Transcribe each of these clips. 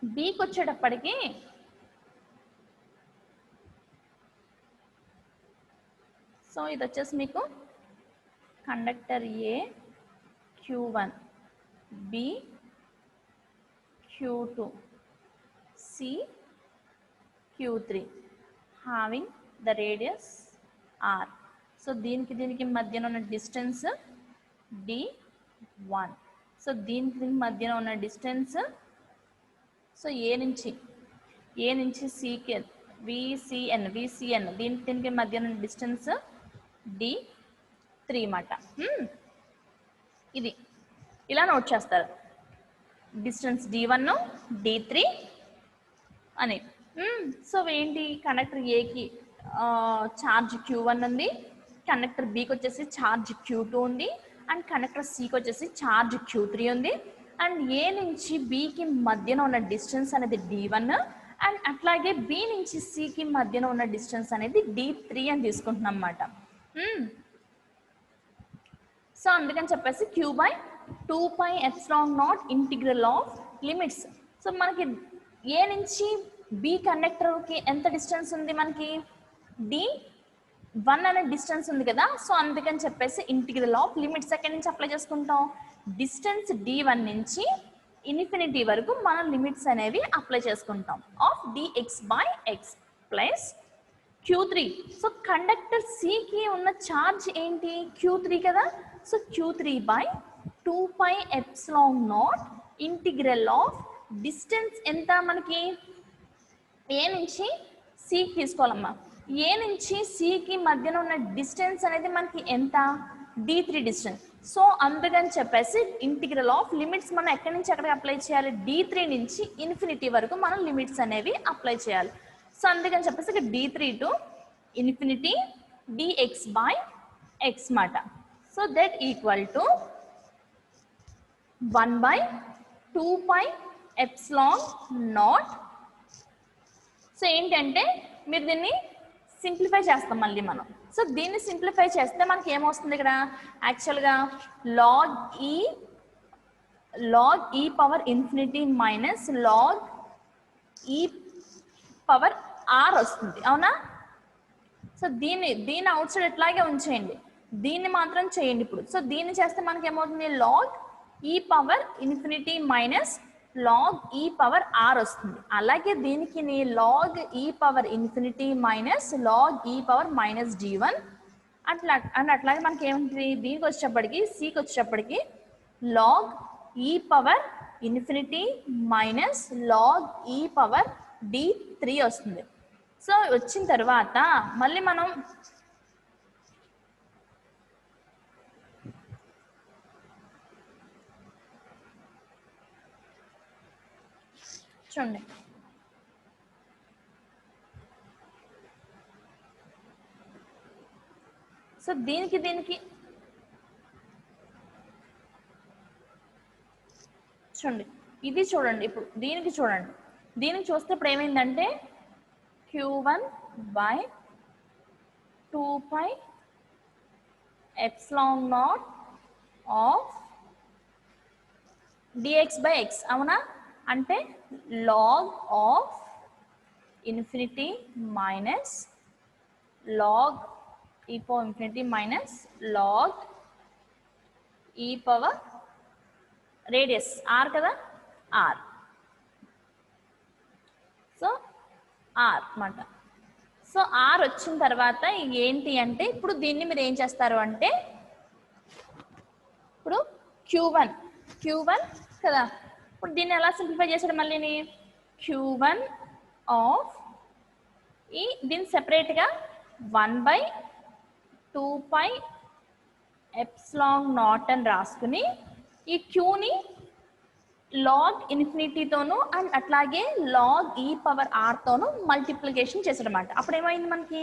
బీకి వచ్చేటప్పటికి సో ఇది వచ్చేసి మీకు conductor A Q1, B Q2, C Q3 having the radius R. So దీనికి మధ్యన ఉన్న డిస్టెన్స్ D1. సో దీనికి మధ్యన ఉన్న డిస్టెన్స్ సో ఏ నుంచి సికి VCN దీనికి మధ్యన ఉన్న డిస్టెన్స్ D3 మాట. ఇది ఇలా నోట్ చేస్తారు, డిస్టెన్స్ D1 D3 అని. సో ఏంటి, కండక్టర్ ఏకి ఛార్జ్ Q1 ఉంది, కండక్టర్ బికి వచ్చేసి ఛార్జ్ Q2 ఉంది, అండ్ కండక్టర్ సికి వచ్చేసి ఛార్జ్ Q3 ఉంది. అండ్ ఏ నుంచి బికి మధ్యన ఉన్న డిస్టెన్స్ అనేది D1, అండ్ అట్లాగే బి నుంచి సికి మధ్యన ఉన్న డిస్టెన్స్ అనేది D3 అని తీసుకుంటున్నాం అన్నమాట. సో అందుకని చెప్పేసి Q/2πε0 integral of limits. So మనకి ఏ నుంచి బి కండక్టర్కి ఎంత డిస్టెన్స్ ఉంది, మనకి D1 అనే డిస్టెన్స్ ఉంది కదా. సో అందుకని చెప్పేసి ఇంటిగ్రల్ ఆఫ్ లిమిట్స్ ఎక్కడి నుంచి అప్లై చేసుకుంటాం, డిస్టెన్స్ D1 నుంచి ఇన్ఫినిటీ వరకు మనం లిమిట్స్ అనేవి అప్లై చేసుకుంటాం of dx/x plus Q3. So conductor సికి ఉన్న ఛార్జ్ ఏంటి, Q3 కదా. So Q3/2πε0 integral of distance ఎంత, మనకి ఏ నుంచి సికి తీసుకోవాలమ్మా. ఏ నుంచి సికి మధ్యన ఉన్న డిస్టెన్స్ అనేది మనకి ఎంత, D3 డిస్టెన్స్. సో అందుకని చెప్పేసి ఇంటిగ్రల్ ఆఫ్ లిమిట్స్ మనం ఎక్కడి నుంచి ఎక్కడికి అప్లై చేయాలి, D3 నుంచి ఇన్ఫినిటీ వరకు మనం లిమిట్స్ అనేవి అప్లై చేయాలి. సో అందుకని చెప్పేసి D3 టు ఇన్ఫినిటీ dx/x మాట. So that equal to 1/2πε0. So ఏంటంటే మీరు దీన్ని సింప్లిఫై చేస్తాం మళ్ళీ మనం. సో దీన్ని సింప్లిఫై చేస్తే మనకి ఏమొస్తుంది ఇక్కడ, యాక్చువల్గా log e power infinity minus log e power are వస్తుంది, అవునా. సో దీన్ని అవుట్ సైడ్ ఎట్లాగే ఉంచేయండి, దీన్ని మాత్రం చేయండి ఇప్పుడు. సో దీన్ని చేస్తే మనకి ఏమవుతుంది, log e power infinity minus log e power are వస్తుంది. అలాగే దీనికి log e power infinity minus log e power minus D1 అట్లాగే మనకి ఏముంటుంది, దీనికి వచ్చేటప్పటికి సికి వచ్చేటప్పటికి log e power infinity minus log e power D3 వస్తుంది. సో వచ్చిన తర్వాత మళ్ళీ మనం చూడండి, సో దీనికి చూడండి, ఇది చూడండి. ఇప్పుడు దీనికి చూడండి, దీనికి చూస్తే ఇప్పుడు ఏమైందంటే Q1/2πε0 ఆఫ్ dx/x, అవునా. అంటే log of infinity minus log e power infinity minus log e power radius R కదా, ఆర్. సో ఆర్ అన్నమాట. సో ఆర్ వచ్చిన తర్వాత ఏంటి అంటే, ఇప్పుడు దీన్ని మీరు ఏం చేస్తారు అంటే, ఇప్పుడు Q1 కదా. ఇప్పుడు దీన్ని ఎలా సింప్లిఫై చేశాడు, మళ్ళీ Q1 ఆఫ్ దీన్ని సెపరేట్గా 1/2πε0 అని రాసుకుని ఈ క్యూని లాగ్ ఇన్ఫినిటీతోను అండ్ అట్లాగే లాగ్ ఈ పవర్ ఆర్తోను మల్టిప్లికేషన్ చేసాడనమాట. అప్పుడు ఏమైంది మనకి,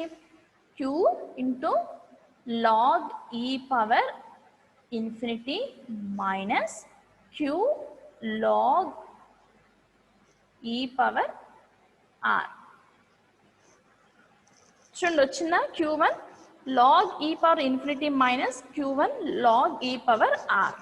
Q into log e power infinity minus Q log e power R. చూడండి వచ్చిందా, Q1 log e power infinity minus Q1 log e power R.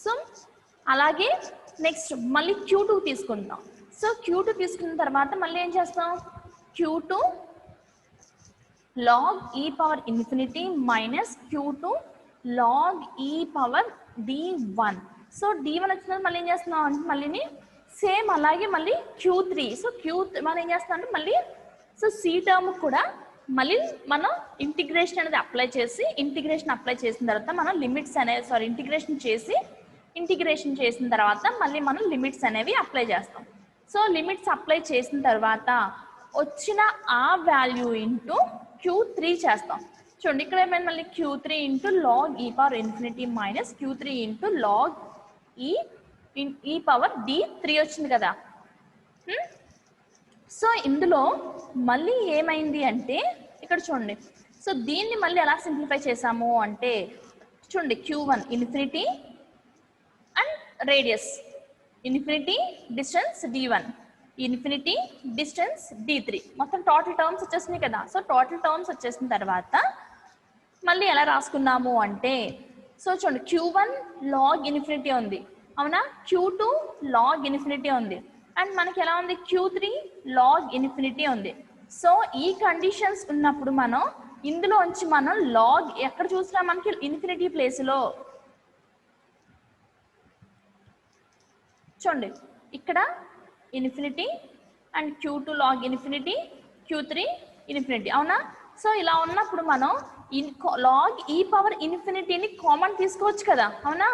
So అలాగే నెక్స్ట్ మళ్ళీ Q2 తీసుకుంటాం. సో Q2 తీసుకున్న తర్వాత మళ్ళీ ఏం చేస్తాం, Q2 log e power infinity minus Q2 log e power d1. So d1 వచ్చిన మళ్ళీ ఏం చేస్తున్నాం అంటే మళ్ళీ సేమ్ అలాగే మళ్ళీ Q3. సో మనం ఏం చేస్తాం అంటే మళ్ళీ సో సి టర్మ్ కూడా మళ్ళీ మనం ఇంటిగ్రేషన్ అనేది అప్లై చేసిన తర్వాత మనం లిమిట్స్ అనేవి ఇంటిగ్రేషన్ చేసిన తర్వాత మళ్ళీ మనం లిమిట్స్ అనేవి అప్లై చేస్తాం. సో లిమిట్స్ అప్లై చేసిన తర్వాత వచ్చిన ఆ వాల్యూ ఇంటూ Q3 చేస్తాం. చూడండి ఇక్కడ ఏమైనా మళ్ళీ Q3 into log e power infinity minus Q3 into log e power D3 వచ్చింది కదా. సో ఇందులో మళ్ళీ ఏమైంది అంటే ఇక్కడ చూడండి, సో దీన్ని మళ్ళీ ఎలా సింప్లిఫై చేసాము అంటే చూడండి Q1 infinity and radius infinity distance D1 infinity distance D3 మొత్తం టోటల్ టర్మ్స్ వచ్చేసినాయి కదా. సో టోటల్ టర్మ్స్ వచ్చేసిన తర్వాత మళ్ళీ ఎలా రాసుకున్నాము అంటే సో చూడండి Q1 లాగ్ ఇన్ఫినిటీ ఉంది అవునా, Q2 లాగ్ ఇన్ఫినిటీ ఉంది అండ్ మనకి ఎలా ఉంది Q3 లాగ్ ఇన్ఫినిటీ ఉంది. సో ఈ కండిషన్స్ ఉన్నప్పుడు మనం ఇందులోంచి మనం లాగ్ ఎక్కడ చూసినా మనకి ఇన్ఫినిటీ ప్లేస్లో చూడండి ఇక్కడ infinity and Q2 log infinity Q3 infinity అవునా. సో ఇలా ఉన్నప్పుడు మనం లాగ్ ఈ పవర్ ఇన్ఫినిటీని కామన్ తీసుకోవచ్చు కదా అవునా.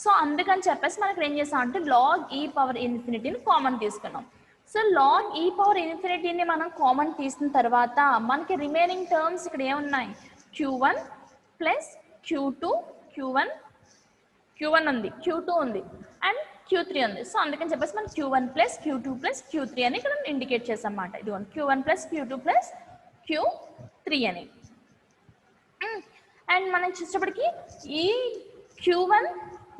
సో అందుకని చెప్పేసి మనకి ఏం చేస్తాం అంటే లాగ్ ఈ పవర్ ఇన్ఫినిటీని కామన్ తీసుకున్నాం. సో లాగ్ ఈ పవర్ ఇన్ఫినిటీని మనం కామన్ తీసిన తర్వాత మనకి రిమైనింగ్ టర్మ్స్ ఇక్కడ ఏమున్నాయి Q1 ప్లస్ Q2 Q1 ఉంది, Q2 ఉంది అండ్ Q3 ఉంది. సో అందుకని చెప్పేసి మనం Q1 plus Q2 plus Q3 అని ఇక్కడ ఇండికేట్ చేసాం అన్నమాట. ఇదిగోండి Q1 plus Q2 plus Q3 అని. అండ్ మనం చూసేటప్పటికి ఈ Q1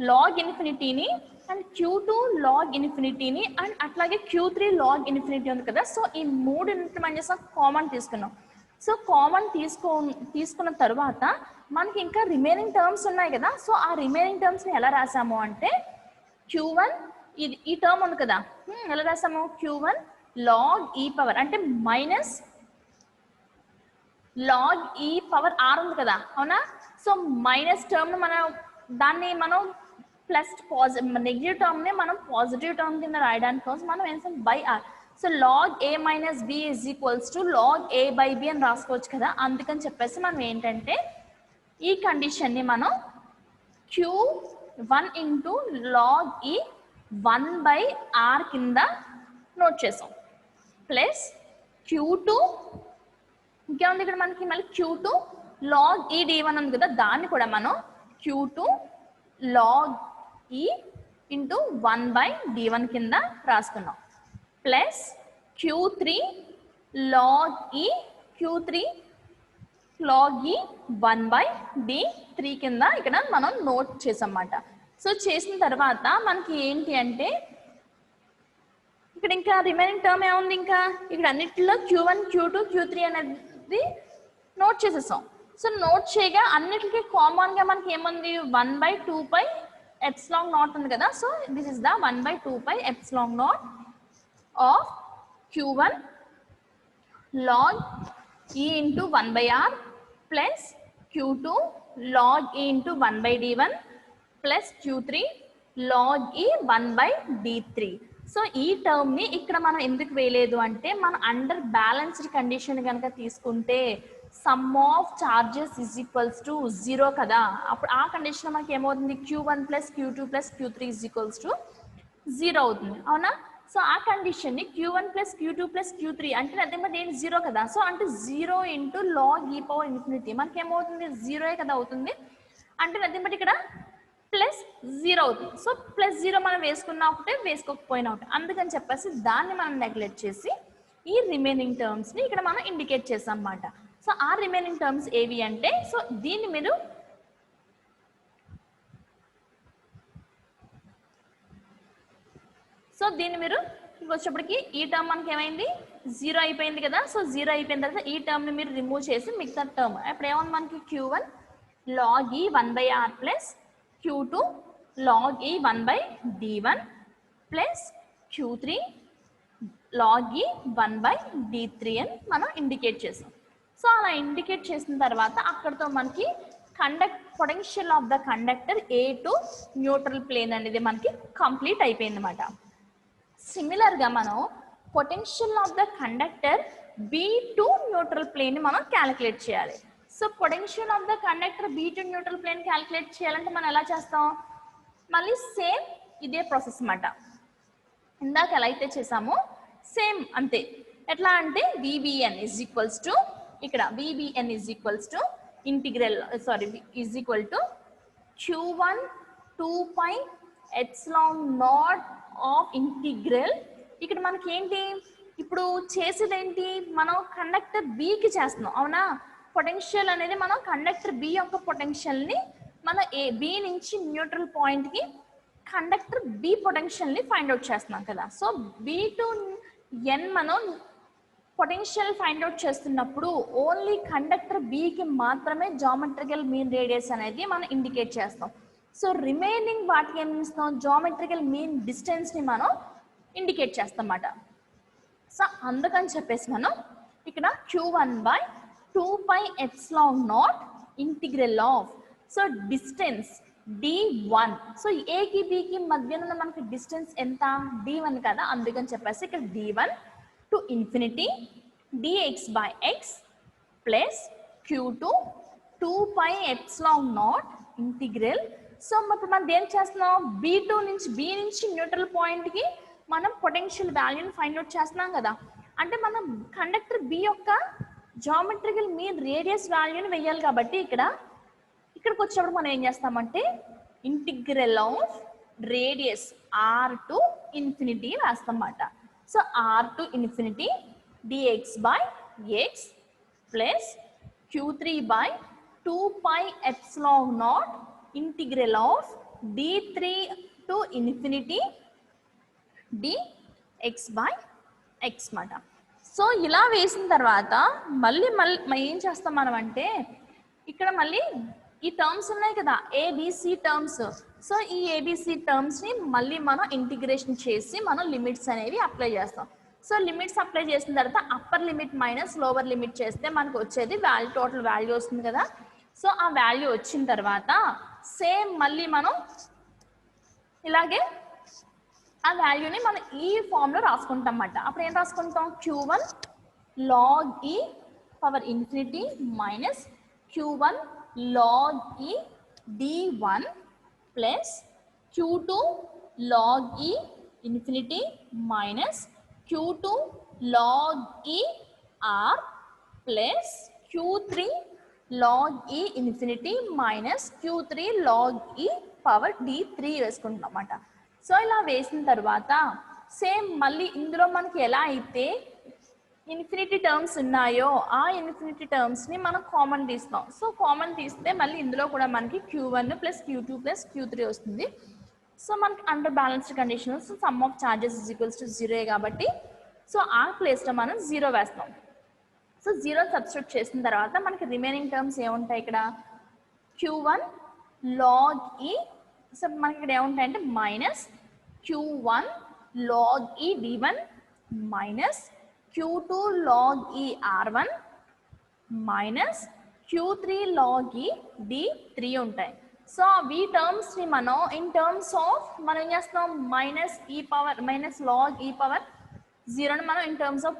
లాగ్ ఇన్ఫినిటీని అండ్ Q2 లాగ్ ఇన్ఫినిటీని అండ్ అట్లాగే Q3 లాగ్ ఇన్ఫినిటీ ఉంది కదా. సో ఈ మూడు మనం చేసాం కామన్ తీసుకున్నాం. సో కామన్ తీసుకున్న తర్వాత మనకి ఇంకా రిమైనింగ్ టర్మ్స్ ఉన్నాయి కదా. సో ఆ రిమైనింగ్ టర్మ్స్ని ఎలా రాసాము అంటే Q1 ఈ టర్మ్ ఉంది కదా ఎలా రాసాము Q1 లాగ్ ఈ పవర్ అంటే minus log e power are ఉంది కదా అవునా. సో మైనస్ టర్మ్ దాన్ని మనం ప్లస్ నెగిటివ్ టర్మ్ని మనం పాజిటివ్ టర్మ్ కింద రాయడానికి కోసం మనం ఏం by R. So log A minus B is equals to log A by B అని రాసుకోవచ్చు కదా. అందుకని చెప్పేసి మనం ఏంటంటే ఈ కండిషన్ని మనం Q1 ఇంటూ లాగ్ ఈ 1/r కింద నోట్ చేసాం ప్లస్ Q2 ఇంకేముంది ఇక్కడ మనకి మళ్ళీ Q2 లాగ్ ఈ D1 ఉంది కదా దాన్ని కూడా మనం Q2 log e into 1/D1 కింద రాసుకున్నాం ప్లస్ Q3 లాగ్ ఈ లాగ్ ఈ 1/D3 కింద ఇక్కడ మనం నోట్ చేసాం అన్నమాట. సో చేసిన తర్వాత మనకి ఏంటి అంటే ఇక్కడ ఇంకా రిమైనింగ్ టర్మ్ ఏముంది ఇంకా ఇక్కడ అన్నిటిలో Q1 Q2 Q3 అనేది నోట్ చేసేసాం. సో నోట్ చేయగా అన్నిటికీ కామన్గా మనకి ఏముంది 1/2π ఎప్సిలాన్ నాట్ ఉంది కదా. So this is the 1/2π epsilon not of Q1 log e into 1/r plus Q2 log e into 1/D1 plus Q3 log e 1/D3. So ఈ టర్మ్ని ఇక్కడ మనం ఎందుకు వేయలేదు అంటే మనం అండర్ బ్యాలెన్స్డ్ కండిషన్ కనుక తీసుకుంటే some of charges is equals to 0 కదా. అప్పుడు ఆ కండిషన్ మనకి ఏమవుతుంది Q1 plus Q2 plus Q3 is equals to 0 అవుతుంది అవునా. సో ఆ కండిషన్ని Q1 plus Q2 plus Q3 అంటే అదే మరి ఏంటి 0 కదా. సో అంటే 0 into log e power infinity మనకి ఏమవుతుంది 0 కదా అవుతుంది. అంటే అదే బట్టి ఇక్కడ ప్లస్ 0 అవుతుంది. సో ప్లస్ 0 మనం వేసుకున్నా ఒకటే వేసుకోకపోయినా ఒకటే. అందుకని చెప్పేసి దాన్ని మనం నెగ్లెక్ట్ చేసి ఈ రిమైనింగ్ టర్మ్స్ని ఇక్కడ మనం ఇండికేట్ చేసాం అన్నమాట. సో ఆ రిమైనింగ్ టర్మ్స్ ఏవి అంటే సో దీన్ని మీరు వచ్చేప్పటికి ఈ టర్మ్ మనకి ఏమైంది 0 అయిపోయింది కదా. సో 0 అయిపోయిన తర్వాత ఈ టర్మ్ని మీరు రిమూవ్ చేసి మిగతా టర్మ్ ఇప్పుడు ఏమన్నా మనకి Q1 లాగ్ ఈ 1/r plus Q2 log E 1/d1 plus Q3 log E 1/d3 అని మనం ఇండికేట్ చేసాం. సో అలా ఇండికేట్ చేసిన తర్వాత అక్కడతో మనకి potential of the conductor A to neutral plane అనేది మనకి కంప్లీట్ అయిపోయింది అనమాట. సిమిలర్గా మనం potential of the conductor B to neutral plane మనం క్యాలిక్యులేట్ చేయాలి. So potential of the conductor B to neutral plane calculate చేయాలంటే మనం ఎలా చేస్తాం, మళ్ళీ సేమ్ ఇదే ప్రాసెస్ అన్నమాట. ఇందాక ఎలా అయితే చేసామో సేమ్ అంతే. ఎట్లా అంటే VBN ఈజ్ ఈక్వల్స్ టు ఇక్కడ VBN is equals to integral is equal to Q1 2π epsilon not of integral. ఇక్కడ మనకి ఏంటి ఇప్పుడు చేసేదేంటి, మనం కండక్టర్ బికి చేస్తున్నాం అవునా. పొటెన్షియల్ అనేది మనం కండక్టర్ బి యొక్క పొటెన్షియల్ని మన బి నుంచి న్యూట్రల్ పాయింట్కి కండక్టర్ బి పొటెన్షియల్ని ఫైండ్ అవుట్ చేస్తున్నాం కదా. సో బి టు ఎన్ మనం పొటెన్షియల్ ఫైండ్ అవుట్ చేస్తున్నప్పుడు ఓన్లీ కండక్టర్ బికి మాత్రమే జామెట్రికల్ మీన్ రేడియస్ అనేది మనం ఇండికేట్ చేస్తాం. సో రిమైనింగ్ వాటికి ఏం చేస్తాం, జామెట్రికల్ మీన్ డిస్టెన్స్ని మనం ఇండికేట్ చేస్తాం అన్నమాట. సో అందుకని చెప్పేసి మనం ఇక్కడ Q1/2π epsilon not integral of, so distance d1. So ఏకి బికి మధ్యన మనకి డిస్టెన్స్ ఎంత, d1 కదా, అందుకని చెప్పేసి ఇక్కడ d1 to infinity dx/x plus Q2 2π epsilon not integral. So ఇప్పుడు మనం ఏం చేస్తున్నాం, B2 నుంచి బి నుంచి న్యూట్రల్ పాయింట్కి మనం పొటెన్షియల్ వాల్యూని ఫైండ్ అవుట్ చేస్తున్నాం కదా. అంటే మనం కండక్టర్ బి యొక్క జామెట్రికల్ మీన్ రేడియస్ వాల్యూని వేయాలి కాబట్టి ఇక్కడికి వచ్చినప్పుడు మనం ఏం చేస్తామంటే integral of radius r to infinity వేస్తాం అన్నమాట. So r to infinity dx/x plus Q3/2π epsilon not integral of d3 to infinity dx/x మాట. సో ఇలా వేసిన తర్వాత మళ్ళీ ఏం చేస్తాం మనం అంటే ఇక్కడ మళ్ళీ ఈ టర్మ్స్ ఉన్నాయి కదా ఏబిసి టర్మ్స్. సో ఈ ఏబిసి టర్మ్స్ని మళ్ళీ మనం ఇంటిగ్రేషన్ చేసి మనం లిమిట్స్ అనేవి అప్లై చేస్తాం. సో లిమిట్స్ అప్లై చేసిన తర్వాత upper limit minus lower limit చేస్తే మనకు వచ్చేది టోటల్ వాల్యూ వస్తుంది కదా. సో ఆ వాల్యూ వచ్చిన తర్వాత సేమ్ మళ్ళీ మనం ఇలాగే ఆ వాల్యూని మనం ఈ ఫామ్లో రాసుకుంటాం అన్నమాట. అప్పుడు ఏం రాసుకుంటాం, Q1 log E power infinity minus Q1 log E d1 plus Q2 log E infinity minus Q2 log E r plus Q3 log E infinity minus Q3 log E power d3 వేసుకుంటాం అన్నమాట. So ఇలా వేసిన తర్వాత same మళ్ళీ ఇందులో మనకి ఎలా అయితే ఇన్ఫినిటీ టర్మ్స్ ఉన్నాయో ఆ ఇన్ఫినిటీ టర్మ్స్ని మనం కామన్ తీస్తాం. సో కామన్ తీస్తే మళ్ళీ ఇందులో కూడా మనకి Q1 plus Q2 plus Q3 వస్తుంది. సో మనకి under balanced conditions some of charges is equals to 0 కాబట్టి సో ఆ ప్లేస్లో మనం 0 వేస్తాం. సో 0 సబ్స్టిట్యూట్ చేసిన తర్వాత మనకి రిమైనింగ్ టర్మ్స్ ఏముంటాయి, ఇక్కడ Q1 log E. సో మనకి ఇక్కడ ఏముంటాయంటే minus Q1 log E d1 minus Q2 log E r1 minus Q3 log E d3 ఉంటాయి. సో ఈ టర్మ్స్ని మనం ఇన్ టర్మ్స్ ఆఫ్ మనం ఏం చేస్తాం, మైనస్ లాగ్ ఈ పవర్ 0ని మనం ఇన్ టర్మ్స్ ఆఫ్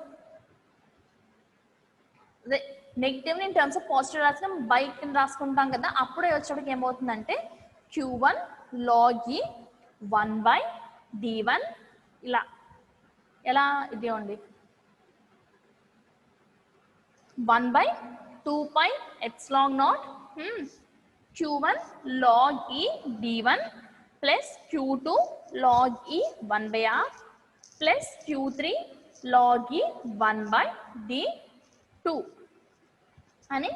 నెగిటివ్ని ఇన్ టర్మ్స్ ఆఫ్ పాజిటివ్ రాసిన బైక్ రాసుకుంటాం కదా. అప్పుడే వచ్చేటికి ఏమవుతుందంటే Q1 log E 1/d1 ఎలా ఇది ఉంది 1/2π epsilon not Q1 log E d1 plus Q2 log E 1/r plus Q3 log E 1/d2 అని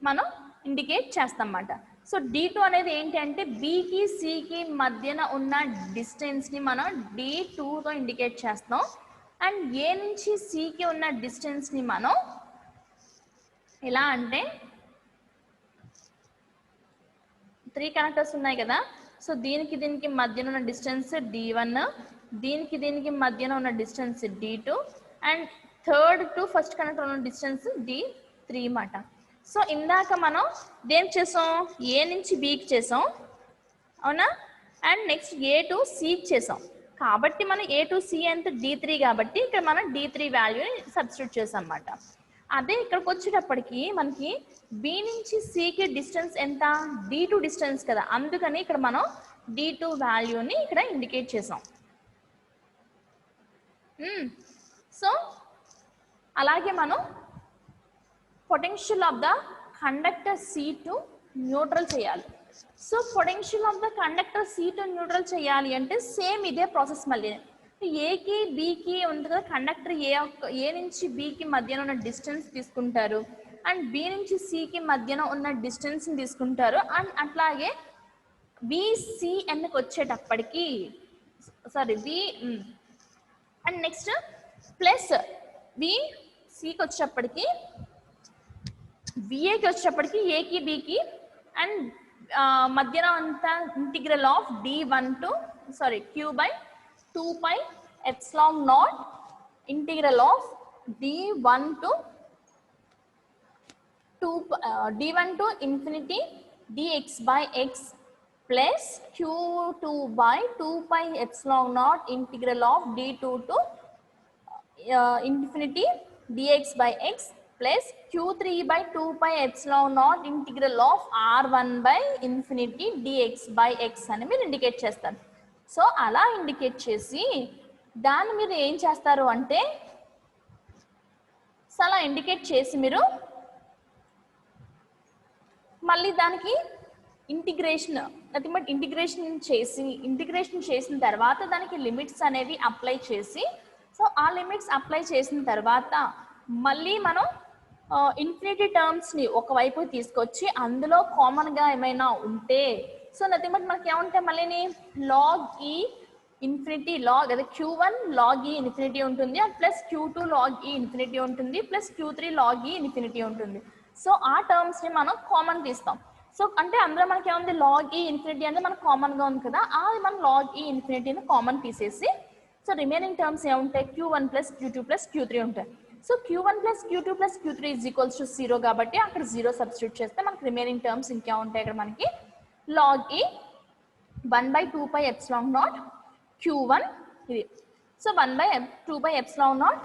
మనం ఇండికేట్ చేస్తాం అన్నమాట. సో d2 అనేది ఏంటి అంటే బికి సికి మధ్యన ఉన్న డిస్టెన్స్ని మనం d2తో ఇండికేట్ చేస్తాం. అండ్ ఏ నుంచి సికి ఉన్న డిస్టెన్స్ని మనం ఎలా అంటే 3 కనెక్టర్స్ ఉన్నాయి కదా. సో దీనికి మధ్యన ఉన్న డిస్టెన్స్ d1, దీనికి మధ్యన ఉన్న distance d2, and third to first conductor ఉన్న డిస్టెన్స్ d3 అన్నమాట. సో ఇందాక మనం దేని చేసాం, ఏ నుంచి బికి చేసాం అవునా, అండ్ నెక్స్ట్ ఏ టు సికి చేసాం. కాబట్టి మనం ఏ టు సి అంటే d3 కాబట్టి ఇక్కడ మనం d3 వాల్యూని సబ్స్టిట్యూట్ చేసాం అన్నమాట. అదే ఇక్కడికి వచ్చేటప్పటికి మనకి బి నుంచి సికి డిస్టెన్స్ ఎంత, d2 డిస్టెన్స్ కదా, అందుకని ఇక్కడ మనం d2 వాల్యూని ఇక్కడ ఇండికేట్ చేసాం. సో అలాగే మనం potential of the conductor C to neutral చేయాలి. So potential of the conductor C to neutral చేయాలి అంటే సేమ్ ఇదే ప్రాసెస్. మళ్ళీ ఏకి బికి ఉంది కదా, కండక్టర్ ఏ నుంచి బికి మధ్యన ఉన్న డిస్టెన్స్ తీసుకుంటారు, అండ్ బి నుంచి సికి మధ్యన ఉన్న డిస్టెన్స్ తీసుకుంటారు, అండ్ అట్లాగే బిసిఎన్కి వచ్చేటప్పటికి బి అండ్ నెక్స్ట్ ప్లస్ బిసికి వచ్చేటప్పటికి విఏకి వచ్చేటప్పటికి ఏకి బికి అండ్ మధ్యన అంతా integral of q by 2 pi epsilon naught integral of d1 to infinity dx by x plus q2 by 2 pi epsilon naught integral of d2 to infinity dx by x plus q3 by 2 pi epsilon naught integral of r1 by infinity dx by x అని మీరు indicate చేస్తారు. So అలా indicate చేసి దాన్ని మీరు ఏం చేస్తారు అంటే, సో అలా ఇండికేట్ చేసి మీరు మళ్ళీ దానికి ఇంటిగ్రేషన్ చేసిన తర్వాత దానికి లిమిట్స్ అనేవి అప్లై చేసి, సో ఆ లిమిట్స్ అప్లై చేసిన తర్వాత మళ్ళీ మనం ఇన్ఫినిటీ టర్మ్స్ని ఒకవైపు తీసుకొచ్చి అందులో కామన్గా ఏమైనా ఉంటే, సో నథింగ్ బట్ మనకి ఏముంటే మళ్ళీ లాగ్ ఈ ఇన్ఫినిటీ లాగ్ అదే q1 లాగ్ ఈ ఇన్ఫినిటీ ఉంటుంది, ప్లస్ q2 లాగ్ ఈ ఇన్ఫినిటీ ఉంటుంది, ప్లస్ q3 లాగ్ ఈ ఇన్ఫినిటీ ఉంటుంది. సో ఆ టర్మ్స్ని మనం కామన్ తీస్తాం. సో అంటే అందులో మనకి ఏముంది, లాగ్ ఈ ఇన్ఫినిటీ అనేది మనకు కామన్గా ఉంది కదా, అది మనం లాగ్ ఈ ఇన్ఫినిటీని కామన్ తీసేసి, సో రిమైనింగ్ టర్మ్స్ ఏముంటాయి, q1 plus q2 plus q3 ఉంటాయి. So q1 plus q2 plus q3 is equals to 0 కాబట్టి అక్కడ 0 సబ్స్టిట్యూట్ చేస్తే మనకి రిమైనింగ్ టర్మ్స్ ఇంకా ఉంటాయి. ఇక్కడ మనకి లాగ్ ఈ 1 by 2 pi epsilon naught q1 ఇది. So 1 by 2 pi epsilon naught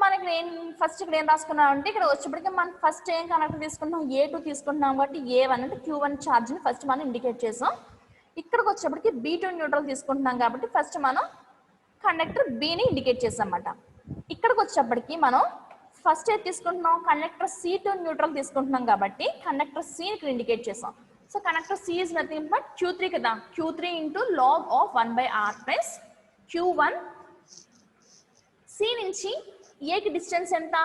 మనకి ఫస్ట్ ఇక్కడ ఏం రాసుకున్నాం అంటే, ఇక్కడ వచ్చేప్పటికి మనం ఫస్ట్ ఏం కనెక్టర్ తీసుకుంటున్నాం, A2 తీసుకుంటున్నాం కాబట్టి A1 అంటే q1 ఛార్జ్ని ఫస్ట్ మనం ఇండికేట్ చేసాం. ఇక్కడికి వచ్చేప్పటికి B2 న్యూట్రల్ తీసుకుంటున్నాం కాబట్టి ఫస్ట్ మనం కండక్టర్ బిని ఇండికేట్ చేసాం అన్నమాట. ఇక్కడికి వచ్చేప్పటికి మనం ఫస్ట్ ఏది తీసుకుంటున్నాం, కండక్టర్ C2 న్యూట్రల్ తీసుకుంటున్నాం కాబట్టి కండక్టర్ సిని ఇక్కడ ఇండికేట్ చేసాం. So conductor C is nothing but q3 కదా, q3 into log of 1 by r plus q1. C నుంచి ఏకి డిస్టెన్స్ ఎంత,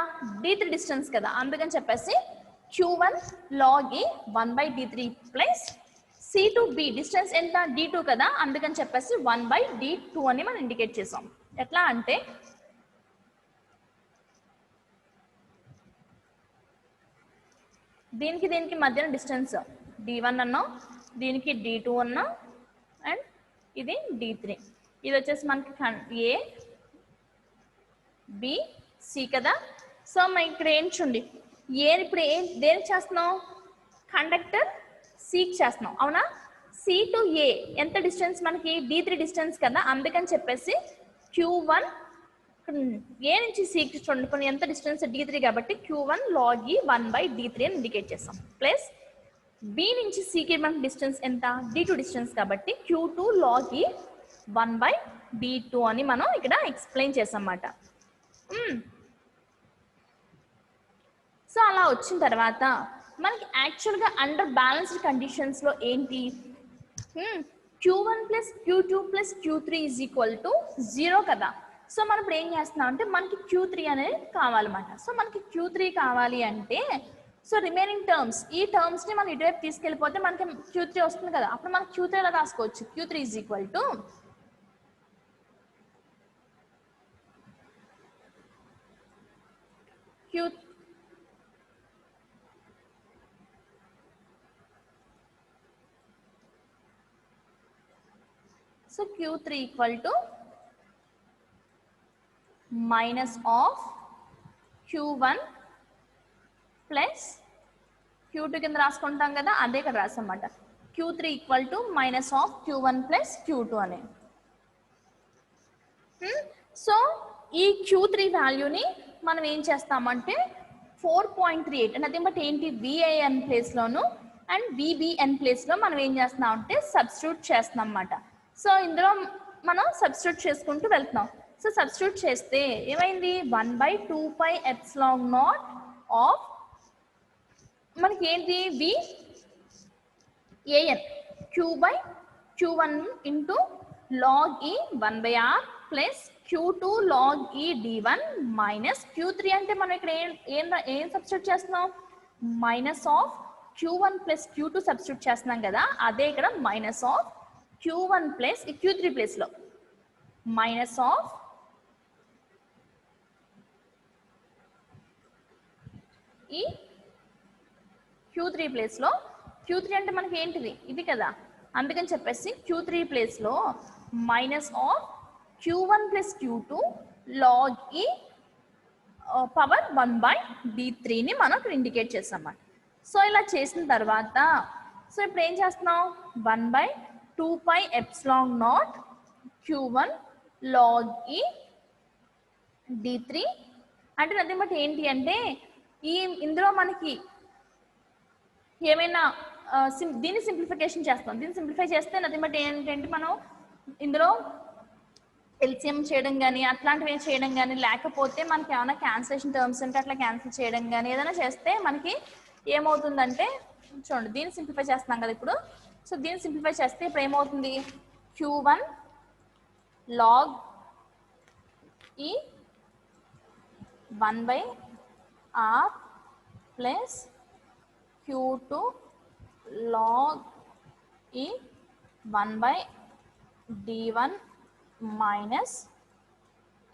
d3 డిస్టెన్స్ కదా, అందుకని చెప్పేసి q1 log A 1 by d3 plus C to B distance ఎంత, d2 కదా, అందుకని చెప్పేసి 1 by d2 అని మనం ఇండికేట్ చేసాం. ఎట్లా అంటే దీనికి మధ్యన డిస్టెన్స్ d1 అన్నాం, దీనికి d2 అన్నాం, అండ్ ఇది d3. ఇది వచ్చేసి మనకి ఏ బి సి కదా. సో మనం ఇక్కడ ఏం చూడండి, ఇప్పుడు దేనికి చేస్తున్నాం, కండక్టర్ సికి చేస్తున్నాం అవునా. సి టు ఏ ఎంత డిస్టెన్స్ మనకి, d3 డిస్టెన్స్ కదా, అందుకని చెప్పేసి q1 ఏ నుంచి సికి చూడండి కొన్ని ఎంత డిస్టెన్స్ d3 కాబట్టి q1 లాగ్ ఈ 1 by d3 అని ఇండికేట్ చేస్తాం. ప్లస్ బి నుంచి సికి మనకి డిస్టెన్స్ ఎంత, d2 డిస్టెన్స్ కాబట్టి q2 లాగ్ ఈ 1 by d2 అని మనం ఇక్కడ ఎక్స్ప్లెయిన్ చేసాం అన్నమాట. సో అలా వచ్చిన తర్వాత మనకి యాక్చువల్గా అండర్ బ్యాలెన్స్డ్ కండిషన్స్లో ఏంటి, q1 plus q2 plus q3 is equal to 0 కదా. సో మనం ఇప్పుడు ఏం చేస్తున్నాం అంటే మనకి q3 అనేది కావాలన్నమాట. సో మనకి q3 కావాలి అంటే, సో రిమైనింగ్ టర్మ్స్ ఈ టర్మ్స్ని మనం ఇటువైపు తీసుకెళ్ళిపోతే మనకి q3 వస్తుంది కదా, అప్పుడు మనం q3 ఎలా రాసుకోవచ్చు, q3 is equal to q so Q3 equal to minus of Q1 plus Q2 కింద రాసుకుంటాం కదా, అదే ఇక్కడ రాసామన్నమాట. Q3 equal to minus of Q1 plus Q2 అని. సో ఈ Q3 వాల్యూని మనం ఏం చేస్తామంటే 4.38 అంటే బట్ ఏంటి VAN ప్లేస్లోను అండ్ VBN ప్లేస్లో మనం ఏం చేస్తున్నాం అంటే సబ్స్టిట్యూట్ చేస్తున్నాం అన్నమాట. సో ఇందులో మనం సబ్స్టిట్యూట్ చేసుకుంటూ వెళ్తున్నాం. సో సబ్స్టిట్యూట్ చేస్తే ఏమైంది 1/2πε0 ఆఫ్ మనకి ఏంటి VAN Q1 into log E 1/r plus Q2 log E d1 minus Q3 అంటే మనం ఇక్కడ ఏం సబ్స్టిట్యూట్ చేస్తున్నాం, minus of Q1 plus Q2 substitute చేస్తున్నాం కదా, అదే ఇక్కడ minus of Q1 plus Q3 ప్లేస్లో మైనస్ ఆఫ్ ఈ Q3 ప్లేస్లో Q3 అంటే మనకి ఏంటిది ఇది కదా, అందుకని చెప్పేసి Q3 ప్లేస్లో minus of Q1 plus Q2 log E power 1/d3ని మనం ఇక్కడ ఇండికేట్ చేస్తామన్నమాట. సో ఇలా చేసిన తర్వాత సో ఇప్పుడు ఏం చేస్తున్నాం 1/2πε0 Q1 log E d3 అంటే నథింగ్ బట్ ఏంటి అంటే ఇందులో మనకి ఏమైనా దీన్ని సింప్లిఫికేషన్ చేస్తాం. దీన్ని సింప్లిఫై చేస్తే నథింగ్ బట్ ఏంటంటే మనం ఇందులో ఎల్సిఎం చేయడం కానీ అట్లాంటివి చేయడం కానీ, లేకపోతే మనకి ఏమైనా క్యాన్సిలేషన్ టర్మ్స్ ఉంటే అట్లా క్యాన్సిల్ చేయడం కానీ ఏదైనా చేస్తే మనకి ఏమవుతుందంటే చూడండి దీన్ని సింప్లిఫై చేస్తున్నాం కదా ఇప్పుడు. సో దీన్ని సింప్లిఫై చేస్తే ఇప్పుడు ఏమవుతుంది Q1 log E 1/r plus Q2 log E 1/d1 minus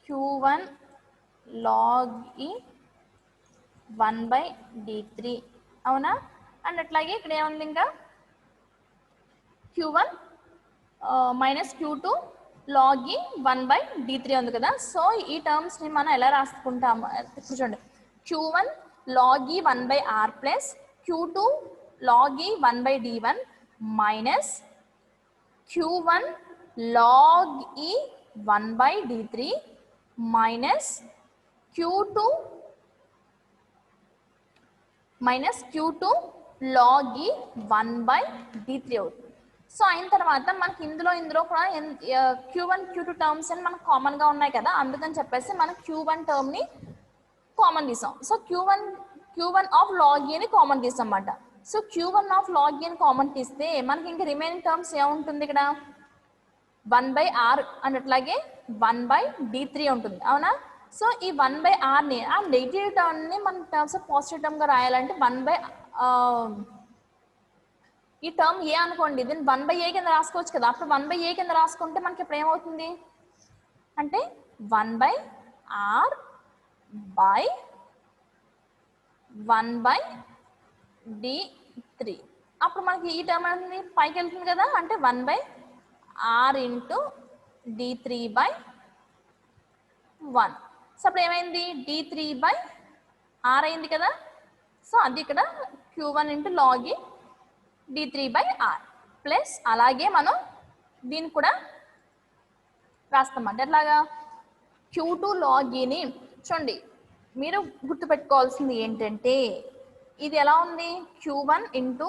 Q1 log E 1/d3 అవునా. అండ్ అట్లాగే ఇక్కడ ఏముంది ఇంకా Q1 minus Q2 log E 1/d3 ఉంది కదా. సో ఈ టర్మ్స్ని మనం ఎలా రాసుకుంటాము చూడండి, Q1 log E 1/r plus Q2 log E 1/d1 minus Q1 log E 1/d3 minus Q2 log E 1/d3 అవుతుంది. సో అయిన తర్వాత మనకి ఇందులో కూడా Q1 Q2 టర్మ్స్ అని మనకు కామన్గా ఉన్నాయి కదా, అందుకని చెప్పేసి మనం Q1 టర్మ్ని కామన్ తీసాం. సో Q1 ఆఫ్ log Eని కామన్ తీసాం అన్నమాట. సో Q1 ఆఫ్ log Eని కామన్ తీస్తే మనకి ఇంకా రిమైనింగ్ టర్మ్స్ ఏముంటుంది ఇక్కడ 1/r అండ్ అట్లాగే 1/d3 ఉంటుంది అవునా. సో ఈ 1/rని ఆ నెగిటివ్ టర్మ్ని మన టర్మ్స్ ఆఫ్ పాజిటివ్ టర్మ్గా రాయాలంటే ఈ టర్మ్ ఏ అనుకోండి, దీన్ని 1/a కింద రాసుకోవచ్చు కదా. అప్పుడు 1/a కింద రాసుకుంటే మనకి ఇప్పుడు ఏమవుతుంది అంటే 1/r బై 1/d3. అప్పుడు మనకి ఈ టర్మ్ అనేది పైకి వెళ్తుంది కదా, అంటే 1/r ఇంటూ d3/1. సో అప్పుడు ఏమైంది d3/r అయింది కదా. సో అది ఇక్కడ Q1 into log E d3/r plus అలాగే మనం దీన్ని కూడా రాస్తామంటే ఎట్లాగా Q2 log Eని చూడండి. మీరు గుర్తుపెట్టుకోవాల్సింది ఏంటంటే ఇది ఎలా ఉంది Q1 into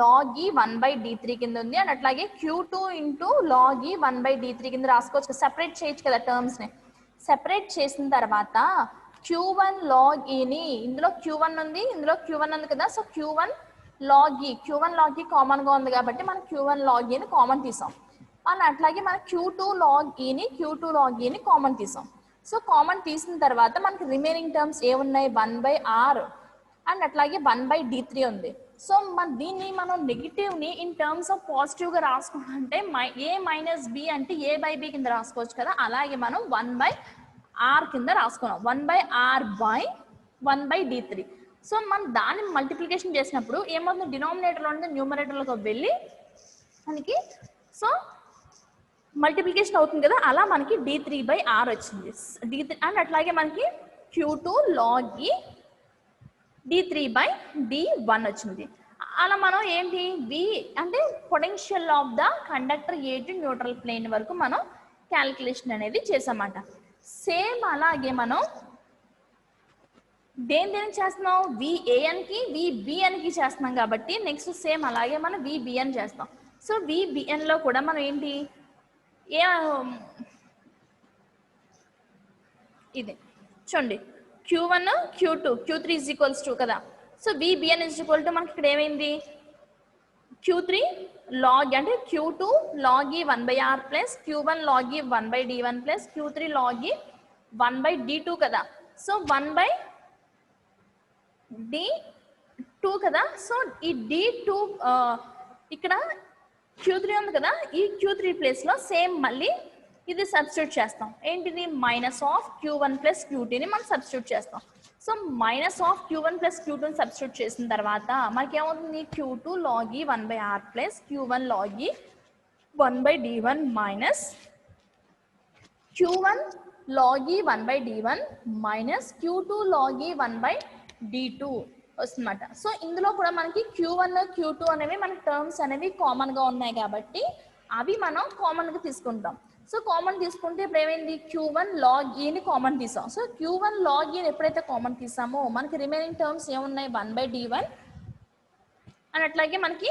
log E 1/d3 కింద ఉంది అండ్ అట్లాగే Q2 into log E 1/d3 కింద రాసుకోవచ్చు. సెపరేట్ చేయొచ్చు కదా టర్మ్స్ని. సెపరేట్ చేసిన తర్వాత Q1 log Eని ఇందులో Q1 ఉంది, ఇందులో Q1 ఉంది కదా. సో Q1 log E కామన్గా ఉంది కాబట్టి మనం Q1 log Eని కామన్ తీసాం. అండ్ అట్లాగే మనం Q2 log Eని కామన్ తీసాం. సో కామన్ తీసిన తర్వాత మనకి రిమైనింగ్ టర్మ్స్ ఏమున్నాయి 1/r అండ్ అట్లాగే 1/d3 ఉంది. సో దీన్ని మనం నెగిటివ్ని ఇన్ టర్మ్స్ ఆఫ్ పాజిటివ్గా రాసుకుంటే a మైనస్ b అంటే a/b కింద రాసుకోవచ్చు కదా. అలాగే మనం 1/r కింద రాసుకున్నాం 1/r బై 1/d3. సో మనం దాన్ని మల్టిప్లికేషన్ చేసినప్పుడు ఏమవుతుంది డినామినేటర్లో ఉంటే న్యూమరేటర్లోకి వెళ్ళి మనకి సో మల్టిప్లికేషన్ అవుతుంది కదా, అలా మనకి d3/r వచ్చింది. d3 అండ్ అట్లాగే మనకి q2 log e d3/d1 వచ్చింది. అలా మనం ఏంటి v అంటే potential of the conductor A to neutral plane వరకు మనం క్యాలిక్యులేషన్ అనేది చేసామన్నమాట. సేమ్ అలాగే మనం దేని చేస్తున్నాం, VANకి VBNకి చేస్తున్నాం కాబట్టి నెక్స్ట్ సేమ్ అలాగే మనం VBN చేస్తాం. సో VBNలో కూడా మనం ఏంటి ఇది చూడండి Q1 Q2 Q3 = 2 కదా. సో VBN = మనకి ఇక్కడ ఏమైంది Q3 log అంటే Q2 log e 1/r plus Q1 log e 1/d1 plus Q3 log e 1/d2 కదా. సో 1/d2 కదా. సో ఈ d2 ఇక్కడ Q3 ఉంది కదా, ఈ Q3 ప్లేస్లో సేమ్ మళ్ళీ ఇది సబ్స్టిట్యూట్ చేస్తాం. ఏంటిది -Q1 + Q2ని మనం సబ్స్టిట్యూట్ చేస్తాం. సో -Q1 + Q2ని సబ్స్టిట్యూట్ చేసిన తర్వాత మనకి ఏమవుతుంది Q2 log e 1/r plus Q1 log e 1/d1 minus Q1 log e 1/d1 minus Q2 log e 1/d2 వస్తుందన్నమాట. సో ఇందులో కూడా మనకి Q1 Q2 అనేవి మనకి టర్మ్స్ అనేవి కామన్గా ఉన్నాయి కాబట్టి అవి మనం కామన్గా తీసుకుంటాం. సో కామన్ తీసుకుంటే ఇప్పుడు ఏమైంది Q1 log eని కామన్ తీసాం. సో Q1 log eని ఎప్పుడైతే కామన్ తీసామో మనకి రిమైనింగ్ టర్మ్స్ ఏమున్నాయి 1/d1 అండ్ అట్లాగే మనకి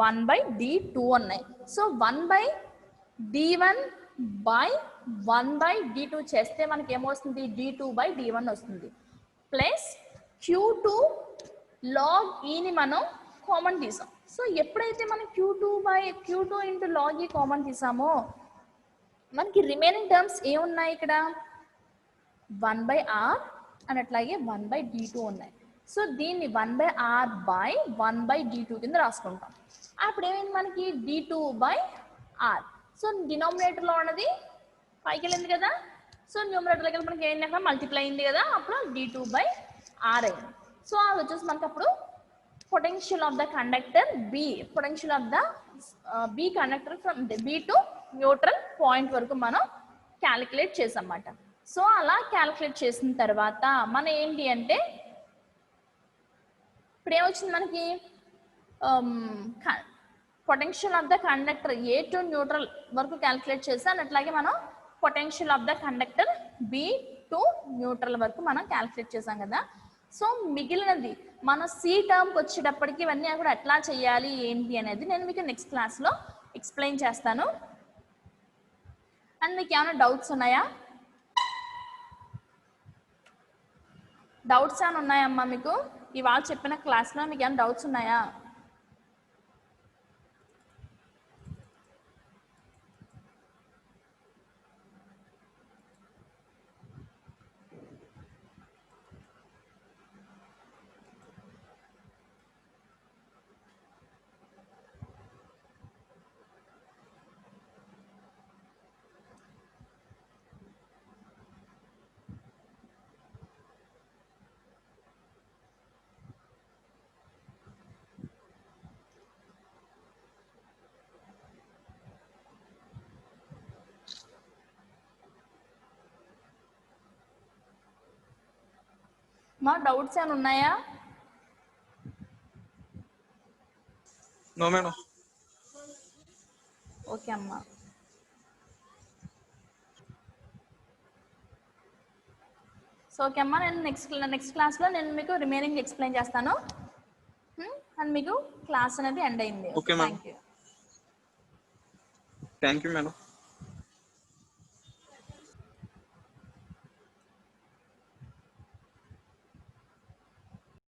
1/d2 ఉన్నాయి. సో 1/d1/1/d2 చేస్తే మనకి ఏమొస్తుంది d2/d1 వస్తుంది. ప్లస్ Q2 log eని మనం కామన్ తీసాం. సో ఎప్పుడైతే మనం Q2 × log e కామన్ తీసామో మనకి రిమైనింగ్ టర్మ్స్ ఏమున్నాయి ఇక్కడ 1/r అండ్ అట్లాగే 1/d2 ఉన్నాయి. సో దీన్ని 1/r/1/d2 కింద రాసుకుంటాం. అప్పుడు ఏమైంది మనకి d2/r. సో డినామినేటర్లో ఉన్నది పైకి వెళ్ళింది కదా. సో న్యూమరేటర్ దగ్గర మనకి ఏంటి అక్కడ మల్టిప్లై అయింది కదా, అప్పుడు d2/r అయింది. సో అది వచ్చేసి మనకి అప్పుడు potential of the conductor B, potential of the B conductor from B to neutral point వరకు మనం క్యాలిక్యులేట్ చేసామన్నమాట. సో అలా క్యాలిక్యులేట్ చేసిన తర్వాత మనం ఏంటి అంటే ఇప్పుడు ఏమొచ్చింది మనకి potential of the conductor A to neutral వరకు క్యాలిక్యులేట్ చేసాం. అట్లాగే మనం potential of the conductor B to neutral వరకు మనం క్యాలిక్యులేట్ చేసాం కదా. సో మిగిలినది మన C టర్మ్కి వచ్చేటప్పటికి ఇవన్నీ కూడా ఎట్లా చేయాలి ఏంటి అనేది నేను మీకు నెక్స్ట్ క్లాస్లో ఎక్స్ప్లెయిన్ చేస్తాను. అండ్ మీకు ఏమైనా డౌట్స్ ఉన్నాయా? డౌట్స్ ఏమైనా ఉన్నాయమ్మా మీకు? ఇవాళ చెప్పిన క్లాస్లో మీకు ఏమైనా డౌట్స్ ఉన్నాయా? మా డౌట్స్ ఏమైనా ఉన్నాయా? No madam. ఓకే అమ్మా. సో ఓకే అమ్మా, నేను నెక్స్ట్ క్లాస్లో నేను మీకు రిమైనింగ్ ఎక్స్ప్లెయిన్ చేస్తాను. అండ్ మీకు క్లాస్ అనేది ఎండ్ అయింది. Okay madam. Thank you. Thank you madam.